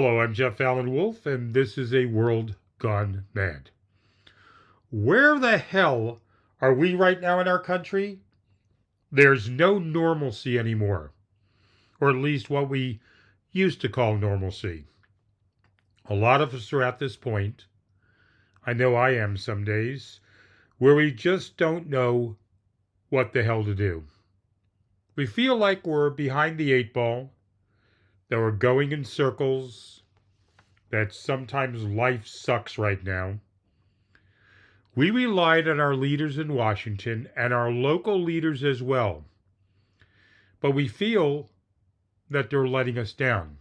Hello, I'm Jeff Allen Wolf, and this is A World Gone Mad. Where the hell are we right now in our country? There's no normalcy anymore, or at least what we used to call normalcy. A lot of us are at this point, I know I am some days, where we just don't know what the hell to do. We feel like we're behind the eight ball, that we're going in circles, that sometimes life sucks right now. We relied on our leaders in Washington and our local leaders as well, but we feel that they're letting us down.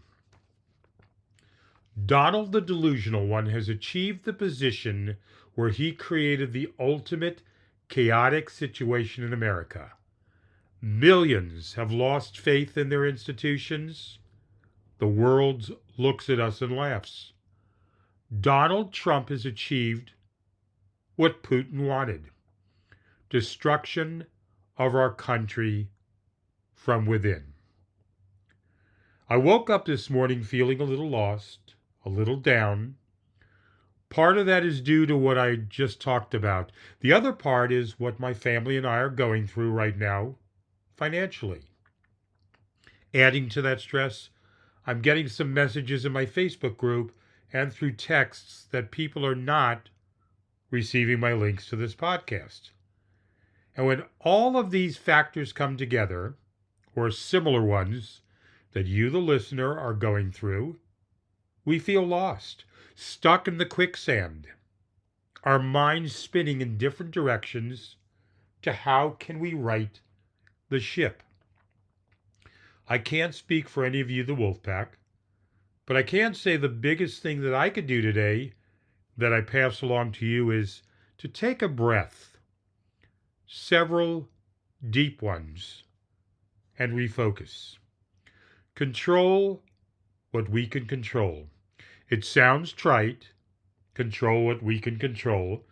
Donald the Delusional One has achieved the position where he created the ultimate chaotic situation in America. Millions have lost faith in their institutions. The world looks at us and laughs. Donald Trump has achieved what Putin wanted: destruction of our country from within. I woke up this morning feeling a little lost, a little down. Part of that is due to what I just talked about. The other part is what my family and I are going through right now financially. Adding to that stress, I'm getting some messages in my Facebook group and through texts that people are not receiving my links to this podcast. And when all of these factors come together, or similar ones that you, the listener, are going through, we feel lost, stuck in the quicksand, our minds spinning in different directions to how can we right the ship. I can't speak for any of you, the Wolfpack, but I can say the biggest thing that I could do today that I pass along to you is to take a breath, several deep ones, and refocus. Control what we can control. It sounds trite, control what we can control,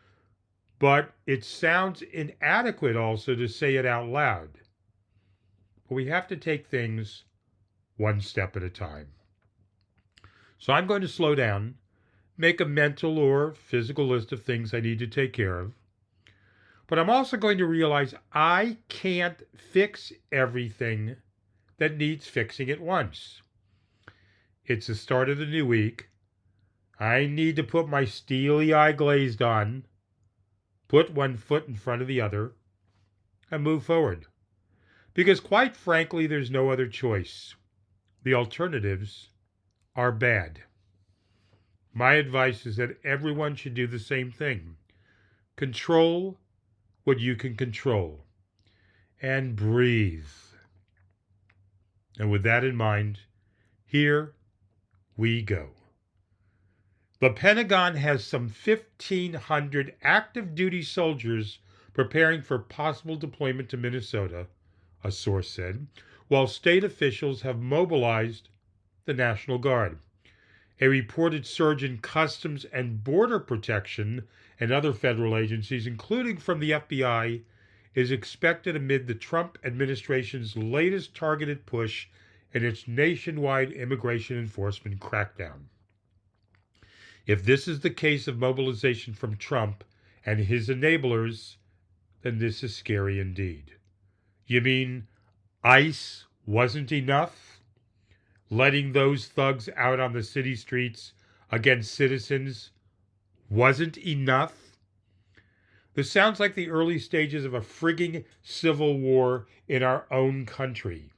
but it sounds inadequate also to say it out loud. But we have to take things one step at a time. So I'm going to slow down, make a mental or physical list of things I need to take care of. But I'm also going to realize I can't fix everything that needs fixing at once. It's the start of the new week. I need to put my steely eye glazed on, put one foot in front of the other, and move forward. Because quite frankly, there's no other choice. The alternatives are bad. My advice is that everyone should do the same thing. Control what you can control. And breathe. And with that in mind, here we go. The Pentagon has some 1,500 active duty soldiers preparing for possible deployment to Minnesota, a source said, while state officials have mobilized the National Guard. A reported surge in Customs and Border Protection and other federal agencies, including from the FBI, is expected amid the Trump administration's latest targeted push in its nationwide immigration enforcement crackdown. If this is the case of mobilization from Trump and his enablers, then this is scary indeed. You mean ICE wasn't enough? Letting those thugs out on the city streets against citizens wasn't enough? This sounds like the early stages of a frigging civil war in our own country.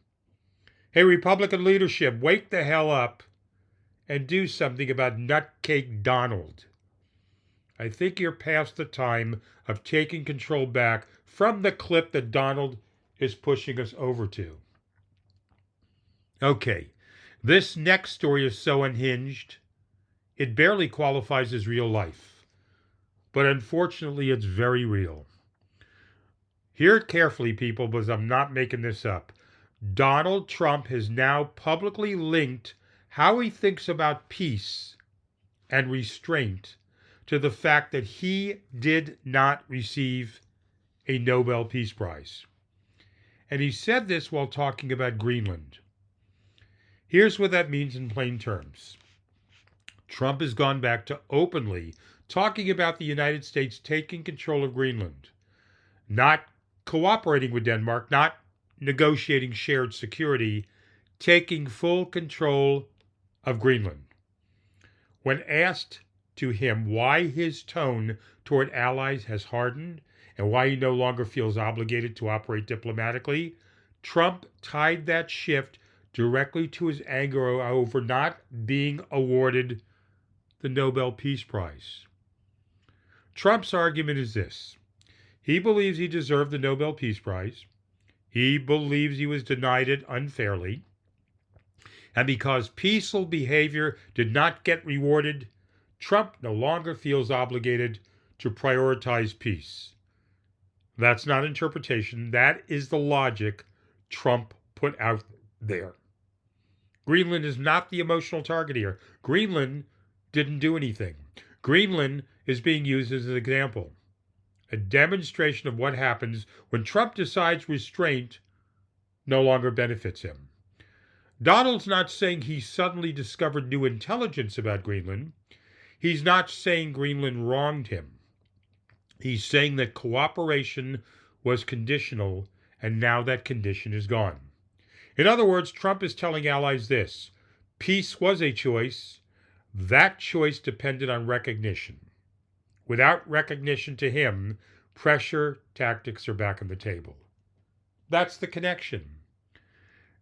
Hey, Republican leadership, wake the hell up and do something about Nutcake Donald. I think you're past the time of taking control back from the cliff that Donald is pushing us over to. Okay, this next story is so unhinged, it barely qualifies as real life. But unfortunately, it's very real. Hear it carefully, people, because I'm not making this up. Donald Trump has now publicly linked how he thinks about peace and restraint to the fact that he did not receive a Nobel Peace Prize. And he said this while talking about Greenland. Here's what that means in plain terms. Trump has gone back to openly talking about the United States taking control of Greenland, not cooperating with Denmark, not negotiating shared security, taking full control of Greenland. When asked to him why his tone toward allies has hardened and why he no longer feels obligated to operate diplomatically, Trump tied that shift directly to his anger over not being awarded the Nobel Peace Prize. Trump's argument is this: he believes he deserved the Nobel Peace Prize. He believes he was denied it unfairly. And because peaceful behavior did not get rewarded, Trump no longer feels obligated to prioritize peace. That's not interpretation. That is the logic Trump put out there. Greenland is not the emotional target here. Greenland didn't do anything. Greenland is being used as an example, a demonstration of what happens when Trump decides restraint no longer benefits him. Donald's not saying he suddenly discovered new intelligence about Greenland. He's not saying Greenland wronged him. He's saying that cooperation was conditional, and now that condition is gone. In other words, Trump is telling allies this: peace was a choice. That choice depended on recognition. Without recognition to him, pressure tactics are back on the table. That's the connection.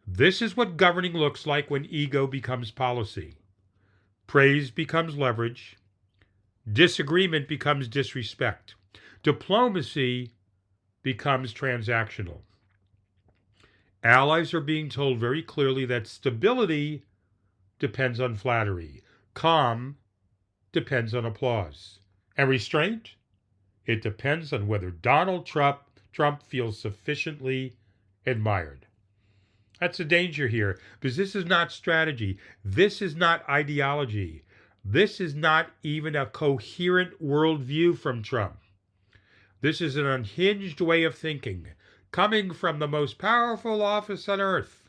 This is what governing looks like when ego becomes policy. Praise becomes leverage. Disagreement becomes disrespect. Diplomacy becomes transactional. Allies are being told very clearly that stability depends on flattery. Calm depends on applause. And restraint? It depends on whether Donald Trump feels sufficiently admired. That's the danger here, because this is not strategy. This is not ideology. This is not even a coherent worldview from Trump. This is an unhinged way of thinking, coming from the most powerful office on earth.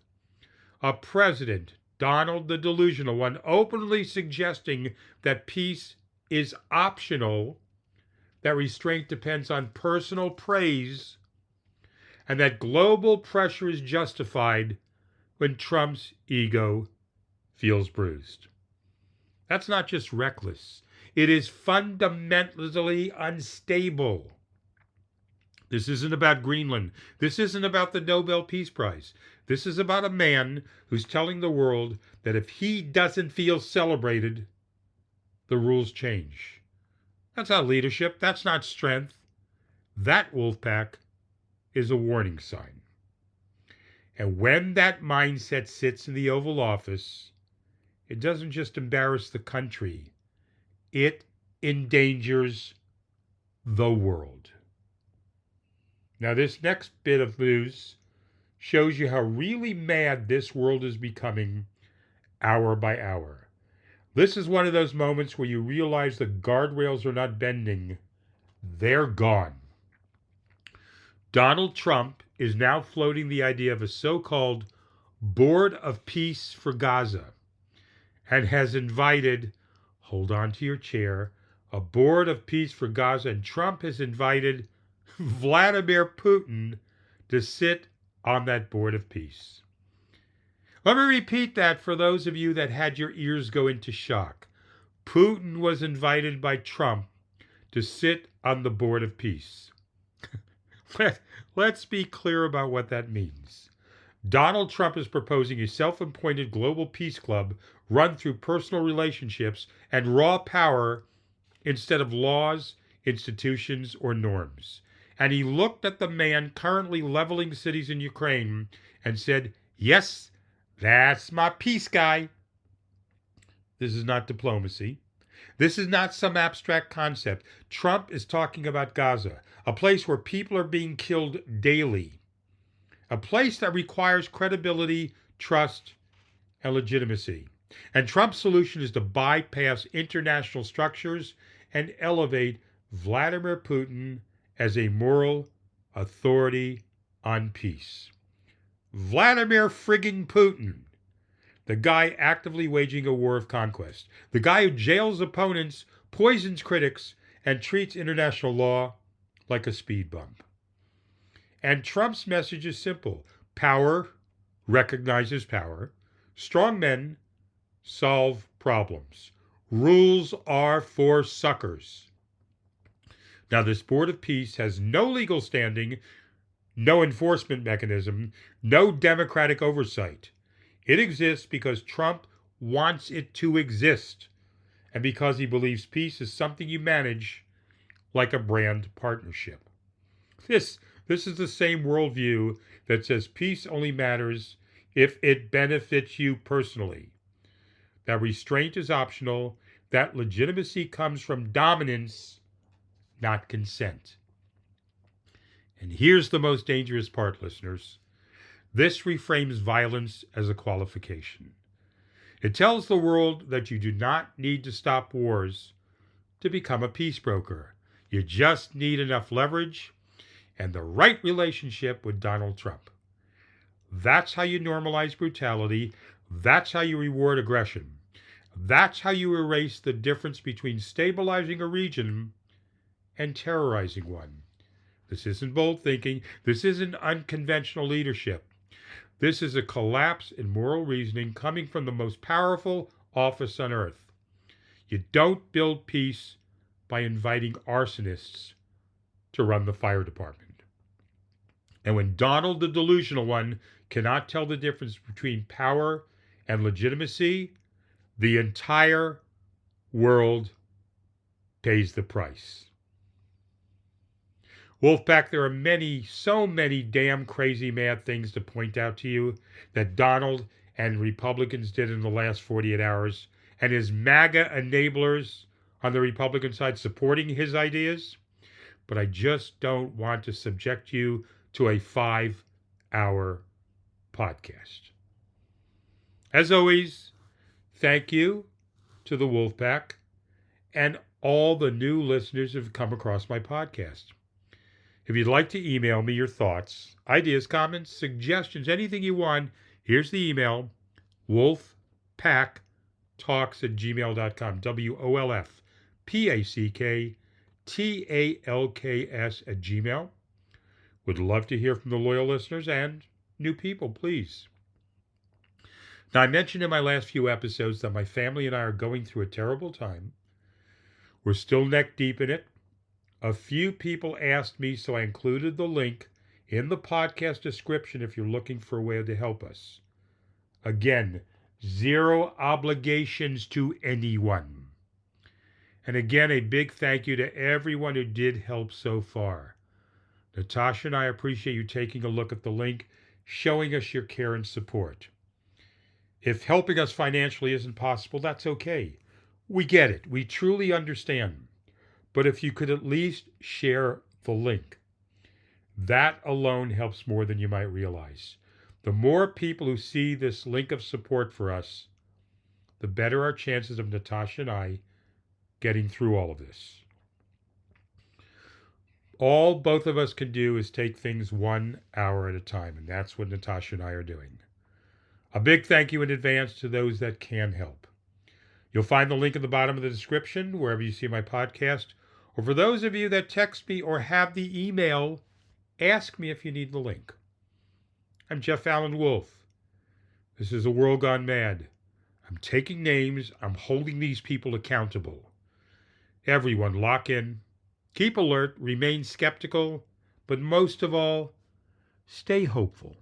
A president, Donald the Delusional One, openly suggesting that peace is optional, that restraint depends on personal praise, and that global pressure is justified when Trump's ego feels bruised. That's not just reckless. It is fundamentally unstable. This isn't about Greenland. This isn't about the Nobel Peace Prize. This is about a man who's telling the world that if he doesn't feel celebrated, the rules change. That's not leadership. That's not strength. That wolf pack is a warning sign. And when that mindset sits in the Oval Office, it doesn't just embarrass the country, it endangers the world. Now, this next bit of news shows you how really mad this world is becoming hour by hour. This is one of those moments where you realize the guardrails are not bending, they're gone. Donald Trump is now floating the idea of a so-called Board of Peace for Gaza and has invited, hold on to your chair, a Board of Peace for Gaza, and Trump has invited Vladimir Putin to sit on that Board of Peace. Let me repeat that for those of you that had your ears go into shock. Putin was invited by Trump to sit on the Board of Peace. Let's be clear about what that means. Donald Trump is proposing a self-appointed global peace club run through personal relationships and raw power instead of laws, institutions, or norms. And he looked at the man currently leveling cities in Ukraine and said, yes, that's my peace guy. This is not diplomacy. This is not some abstract concept. Trump is talking about Gaza, a place where people are being killed daily, a place that requires credibility, trust, and legitimacy. And Trump's solution is to bypass international structures and elevate Vladimir Putin as a moral authority on peace. Vladimir frigging Putin. The guy actively waging a war of conquest. The guy who jails opponents, poisons critics, and treats international law like a speed bump. And Trump's message is simple. Power recognizes power. Strong men solve problems. Rules are for suckers. Now, this Board of Peace has no legal standing, no enforcement mechanism, no democratic oversight. It exists because Trump wants it to exist, and because he believes peace is something you manage like a brand partnership. This is the same worldview that says peace only matters if it benefits you personally. That restraint is optional, that legitimacy comes from dominance, not consent. And here's the most dangerous part, listeners. This reframes violence as a qualification. It tells the world that you do not need to stop wars to become a peace broker. You just need enough leverage and the right relationship with Donald Trump. That's how you normalize brutality. That's how you reward aggression. That's how you erase the difference between stabilizing a region and terrorizing one. This isn't bold thinking. This isn't unconventional leadership. This is a collapse in moral reasoning coming from the most powerful office on earth. You don't build peace by inviting arsonists to run the fire department. And when Donald, the delusional one, cannot tell the difference between power and legitimacy, the entire world pays the price. Wolfpack, there are so many damn crazy mad things to point out to you that Donald and Republicans did in the last 48 hours, and his MAGA enablers on the Republican side supporting his ideas. But I just don't want to subject you to a 5-hour podcast. As always, thank you to the Wolfpack and all the new listeners who have come across my podcast. If you'd like to email me your thoughts, ideas, comments, suggestions, anything you want, here's the email, wolfpacktalks@gmail.com, WOLFPACKTALKS@gmail. Would love to hear from the loyal listeners and new people, please. Now, I mentioned in my last few episodes that my family and I are going through a terrible time. We're still neck deep in it. A few people asked me, so I included the link in the podcast description if you're looking for a way to help us. Again, 0 obligations to anyone. And again, a big thank you to everyone who did help so far. Natasha and I appreciate you taking a look at the link, showing us your care and support. If helping us financially isn't possible, that's okay. We get it. We truly understand. But if you could at least share the link, that alone helps more than you might realize. The more people who see this link of support for us, the better our chances of Natasha and I getting through all of this. All both of us can do is take things 1 hour at a time, and that's what Natasha and I are doing. A big thank you in advance to those that can help. You'll find the link at the bottom of the description, wherever you see my podcast. Or for those of you that text me or have the email, ask me if you need the link. I'm Jeff Allen Wolf. This is a world gone mad. I'm taking names. I'm holding these people accountable. Everyone lock in. Keep alert. Remain skeptical. But most of all, stay hopeful.